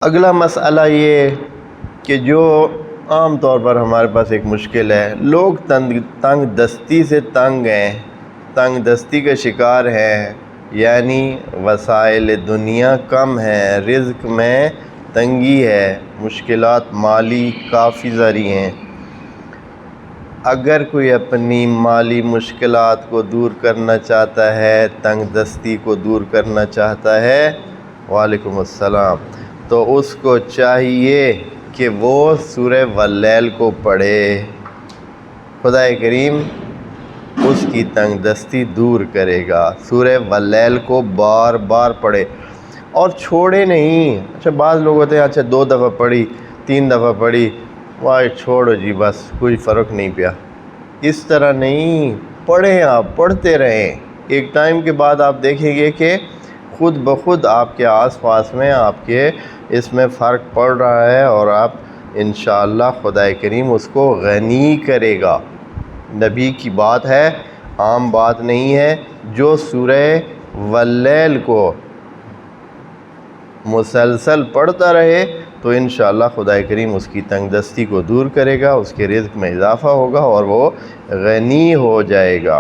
اگلا مسئلہ یہ کہ جو عام طور پر ہمارے پاس ایک مشکل ہے، لوگ تنگ دستی سے تنگ ہیں، تنگ دستی کا شکار ہیں، یعنی وسائل دنیا کم ہیں، رزق میں تنگی ہے، مشکلات مالی کافی ساری ہیں۔ اگر کوئی اپنی مالی مشکلات کو دور کرنا چاہتا ہے، تنگ دستی کو دور کرنا چاہتا ہے، وعلیکم السلام، تو اس کو چاہیے کہ وہ سورہ واللیل کو پڑھے۔ خدا کریم اس کی تنگ دستی دور کرے گا۔ سورہ واللیل کو بار بار پڑھے اور چھوڑے نہیں۔ اچھا بعض لوگ ہوتے ہیں اچھا 2 دفعہ پڑھی، 3 دفعہ پڑھی، واہ چھوڑو جی بس کوئی فرق نہیں پیا۔ اس طرح نہیں، پڑھیں، آپ پڑھتے رہیں۔ ایک ٹائم کے بعد آپ دیکھیں گے کہ خود بخود آپ کے آس پاس میں آپ کے اس میں فرق پڑ رہا ہے، اور آپ انشاءاللہ خدا کریم اس کو غنی کرے گا۔ نبی کی بات ہے، عام بات نہیں ہے۔ جو سورہ واللیل کو مسلسل پڑھتا رہے تو انشاءاللہ خدا کریم اس کی تنگ دستی کو دور کرے گا، اس کے رزق میں اضافہ ہوگا اور وہ غنی ہو جائے گا۔